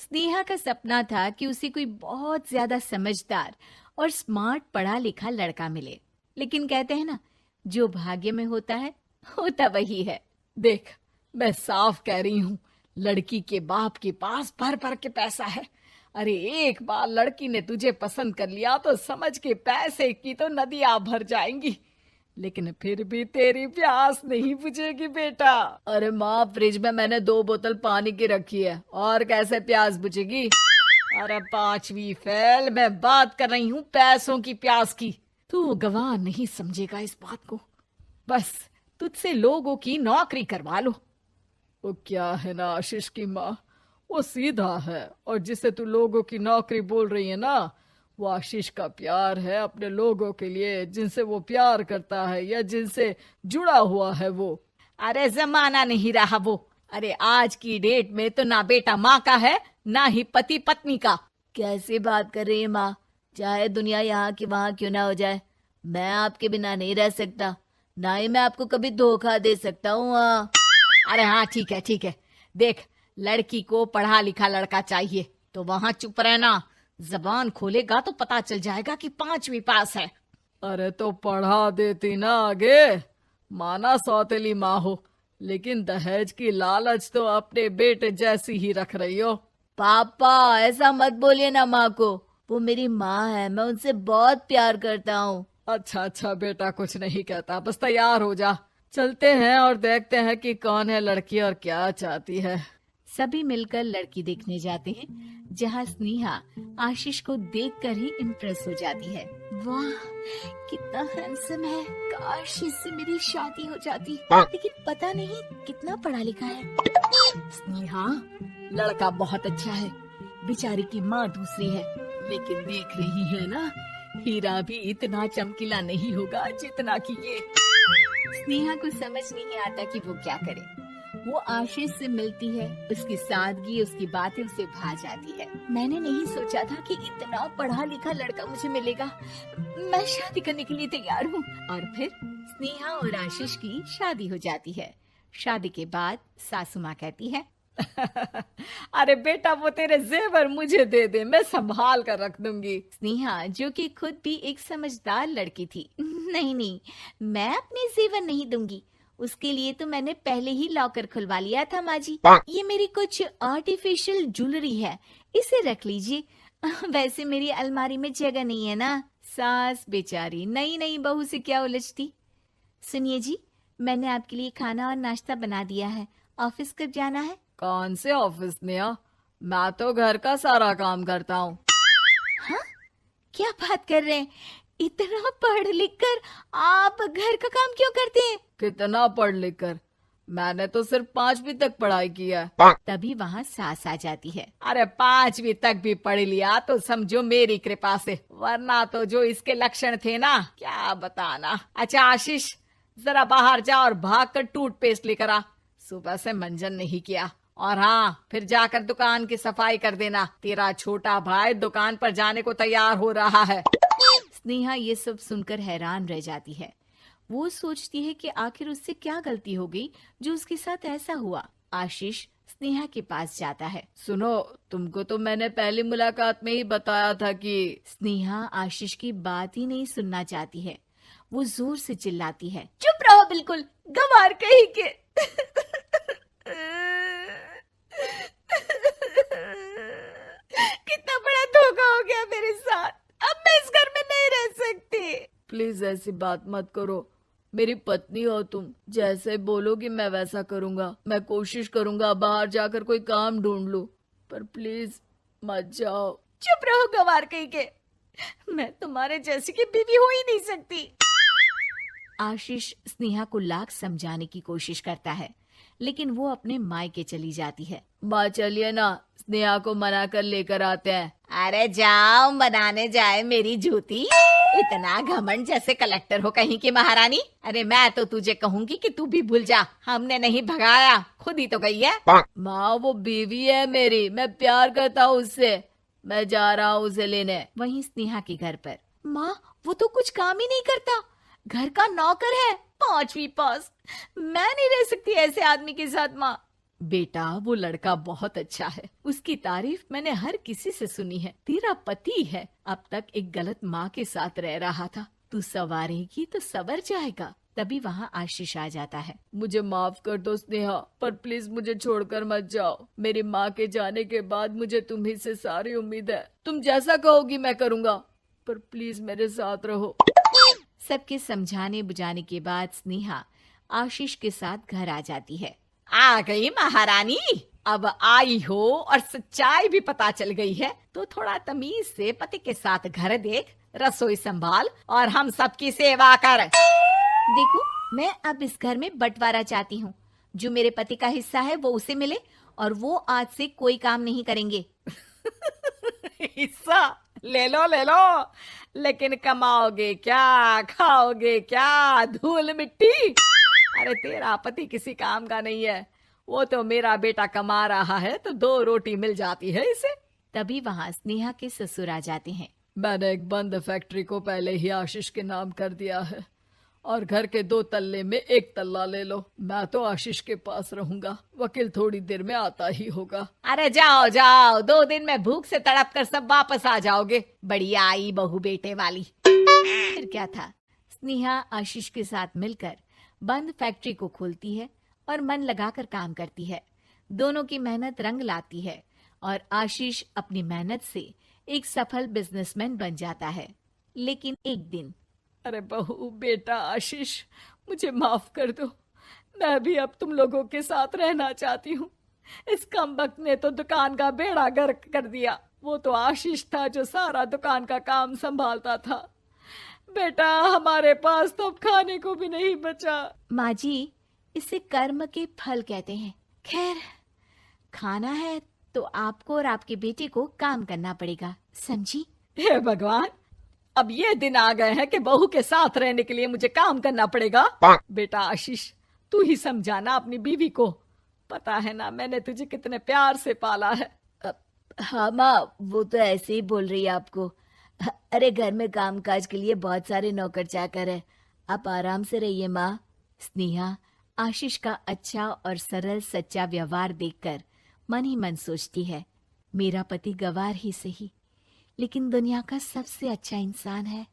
स्नेहा का सपना था कि उसे कोई बहुत ज्यादा समझदार और स्मार्ट पढ़ा लिखा लड़का मिले। लेकिन कहते हैं ना, जो भाग्य में होता है होता वही है। देख, मैं साफ कह रही हूँ, लड़की के बाप के पास भर भर के पैसा है। अरे एक बार लड़की ने तुझे पसंद कर लिया तो समझ के पैसे की तो नदियां भर जाएंगी, लेकिन फिर भी तेरी प्यास नहीं बुझेगी बेटा। अरे माँ, फ्रिज में मैंने 2 बोतल पानी की रखी है, और कैसे प्यास बुझेगी? अरे 5वीं फेल, मैं बात कर रही हूँ पैसों की प्यास की। तू गवाह नहीं समझेगा इस बात को। बस तुझसे लोगों की नौकरी करवा लो। वो क्या है ना आशीष की माँ, वो सीधा है, और जिसे तू लोगों की नौकरी बोल रही है ना, वो आशीष का प्यार है अपने लोगों के लिए, जिनसे वो प्यार करता है या जिनसे जुड़ा हुआ है वो। अरे जमाना नहीं रहा वो। अरे आज की डेट में तो ना बेटा माँ का है, ना ही पति पत्नी का। कैसी बात कर रही है माँ? चाहे दुनिया यहाँ की वहाँ क्यों ना हो जाए, मैं आपके बिना नहीं रह सकता, ना ही मैं आपको कभी धोखा दे सकता हूँ। अरे हाँ, ठीक है ठीक है। देख, लड़की को पढ़ा लिखा लड़का चाहिए तो वहां चुप रहना। जबान खोलेगा तो पता चल जाएगा कि 5वीं पास है। अरे तो पढ़ा देती ना आगे। माना सौतेली माँ हो, लेकिन दहेज की लालच तो अपने बेटे जैसी ही रख रही हो। पापा ऐसा मत बोलिए ना माँ को, वो मेरी माँ है, मैं उनसे बहुत प्यार करता हूँ। अच्छा अच्छा बेटा, कुछ नहीं कहता, बस तैयार हो जा, चलते हैं और देखते हैं कि कौन है लड़की और क्या चाहती है। सभी मिलकर लड़की देखने जाते हैं, जहाँ स्नेहा आशीष को देखकर ही इम्प्रेस हो जाती है। वाह, कितना हैंडसम है, काश इससे मेरी शादी हो जाती। लेकिन पता नहीं कितना पढ़ा लिखा है। स्नेहा, लड़का बहुत अच्छा है, बेचारी की माँ दूसरी है, लेकिन देख रही है ना, हीरा भी इतना चमकीला नहीं होगा जितना कि ये। स्नेहा को समझ नहीं आता कि वो क्या करे। वो आशीष से मिलती है, उसकी सादगी, उसकी बातें उसे भा जाती है। मैंने नहीं सोचा था कि इतना पढ़ा लिखा लड़का मुझे मिलेगा। मैं शादी करने के लिए तैयार हूँ। और फिर स्नेहा और आशीष की शादी हो जाती है। शादी के बाद सासू माँ कहती है, अरे बेटा, वो तेरे जेवर मुझे दे दे, मैं संभाल कर रख दूंगी। स्नेहा, जो कि खुद भी एक समझदार लड़की थी, नहीं नहीं, मैं अपने जेवर नहीं दूंगी। उसके लिए तो मैंने पहले ही लॉकर खुलवा लिया था माँ जी। ये मेरी कुछ आर्टिफिशियल ज्वेलरी है, इसे रख लीजिए। वैसे मेरी अलमारी में जगह नहीं है ना। सास बेचारी नई नई बहू से क्या उलझती। सुनिए जी, मैंने आपके लिए खाना और नाश्ता बना दिया है। ऑफिस कब जाना है? कौन से ऑफिस ने? मैं तो घर का सारा काम करता हूँ। हाँ, क्या बात कर रहे हैं? इतना पढ़ लिख कर आप घर का काम क्यों करते हैं? कितना पढ़ लिख कर? मैंने तो सिर्फ 5वीं तक पढ़ाई की है। तभी वहाँ सास आ जाती है। अरे 5वीं तक भी पढ़ लिया तो समझो मेरी कृपा से, वरना तो जो इसके लक्षण थे ना, क्या बताना। अच्छा आशीष, जरा बाहर जा और भाग कर टूथपेस्ट लेकर आ। सुबह से मंजन नहीं किया। और हाँ, फिर जाकर दुकान की सफाई कर देना। तेरा छोटा भाई दुकान पर जाने को तैयार हो रहा है। स्नेहा ये सब सुनकर हैरान रह जाती है। वो सोचती है कि आखिर उससे क्या गलती हो गई जो उसके साथ ऐसा हुआ। आशीष स्नेहा के पास जाता है। सुनो, तुमको तो मैंने पहली मुलाकात में ही बताया था कि। स्नेहा आशीष की बात ही नहीं सुनना चाहती है। वो जोर से चिल्लाती है, चुप रहो बिल्कुल, गंवार कहीं के। कितना बड़ा धोखा हो गया मेरे साथ। अब मैं इस घर में नहीं रह सकती। प्लीज ऐसी बात मत करो, मेरी पत्नी हो तुम, जैसे बोलोगी मैं वैसा करूंगा। मैं कोशिश करूंगा बाहर जाकर कोई काम ढूंढ लूं, पर प्लीज मत जाओ। चुप रहो गंवार कहीं के, मैं तुम्हारे जैसी की बीवी हो ही नहीं सकती। आशीष स्नेहा को लाख समझाने की कोशिश करता है, लेकिन वो अपने मायके चली जाती है। माँ चलिए ना, स्नेहा को मना कर लेकर आते हैं। अरे जाओ, बनाने जाए मेरी जूती। इतना घमंड, जैसे कलेक्टर हो कहीं की महारानी। अरे मैं तो तुझे कहूंगी कि तू भी भूल जा, हमने नहीं भगाया, खुद ही तो गई है। माँ वो बीवी है मेरी, मैं प्यार करता हूँ उससे, मैं जा रहा हूँ उसे लेने। वहीं स्नेहा के घर पर, माँ वो तो कुछ काम ही नहीं करता, घर का नौकर है, 5वीं पास। मैं नहीं रह सकती ऐसे आदमी के साथ माँ। बेटा वो लड़का बहुत अच्छा है, उसकी तारीफ मैंने हर किसी से सुनी है। तेरा पति है, अब तक एक गलत माँ के साथ रह रहा था, तू संवारेगी तो संवर जाएगा। तभी वहाँ आशीष आ जाता है। मुझे माफ कर दो स्नेहा, पर प्लीज मुझे छोड़कर मत जाओ। मेरी माँ के जाने के बाद मुझे तुम्ही से सारी उम्मीद है। तुम जैसा कहोगी मैं करूँगा, पर प्लीज मेरे साथ रहो। सबके समझाने बुझाने के बाद स्नेहा आशीष के साथ घर आ जाती है। आ गई महारानी, अब आई हो और सच्चाई भी पता चल गई है, तो थोड़ा तमीज से पति के साथ घर देख, रसोई संभाल और हम सबकी सेवा कर। देखो, मैं अब इस घर में बंटवारा चाहती हूँ। जो मेरे पति का हिस्सा है वो उसे मिले और वो आज से कोई काम नहीं करेंगे। हिस्सा ले लो, लेकिन कमाओगे क्या, खाओगे क्या, धूल मिट्टी। अरे तेरा पति किसी काम का नहीं है, वो तो मेरा बेटा कमा रहा है तो 2 रोटी मिल जाती है इसे। तभी वहाँ स्नेहा के ससुर आ जाते हैं। मैंने एक बंद फैक्ट्री को पहले ही आशीष के नाम कर दिया है और घर के 2 तल्ले में 1 तल्ला ले लो। मैं तो आशीष के पास रहूंगा, वकील थोड़ी देर में आता ही होगा। अरे जाओ जाओ, 2 दिन में भूख से तड़प कर सब वापस आ जाओगे। बढ़िया आई बहू बेटे वाली। फिर क्या था, स्नेहा आशीष के साथ मिलकर बंद फैक्ट्री को खोलती है और मन लगाकर काम करती है। दोनों की मेहनत रंग लाती है और आशीष अपनी मेहनत से एक सफल बिजनेसमैन बन जाता है। लेकिन एक दिन, अरे बहू बेटा आशीष, मुझे माफ कर दो, मैं भी अब तुम लोगों के साथ रहना चाहती हूँ। इस कमबख्त ने तो दुकान का बेड़ा गर्क कर दिया। वो तो आशीष था जो सारा दुकान का काम संभालता था। बेटा हमारे पास तो अब खाने को भी नहीं बचा। माँ जी, इसे कर्म के फल कहते हैं। खैर, खाना है तो आपको और आपके बेटे को काम करना पड़ेगा, समझी? हे भगवान, अब ये दिन आ गए हैं कि बहू के साथ रहने के लिए मुझे काम करना पड़ेगा। बेटा आशीष, तू ही समझाना अपनी बीवी को। पता है ना मैंने तुझे कितने प्यार से पाला है। हाँ माँ, वो तो ऐसे ही बोल रही है आपको। अरे घर में कामकाज के लिए बहुत सारे नौकर चाकर है, आप आराम से रहिए माँ। स्नेहा आशीष का अच्छा और सरल सच्चा व्यवहार देखकर मन ही मन सोचती है, मेरा पति गवार ही सही, लेकिन दुनिया का सबसे अच्छा इंसान है।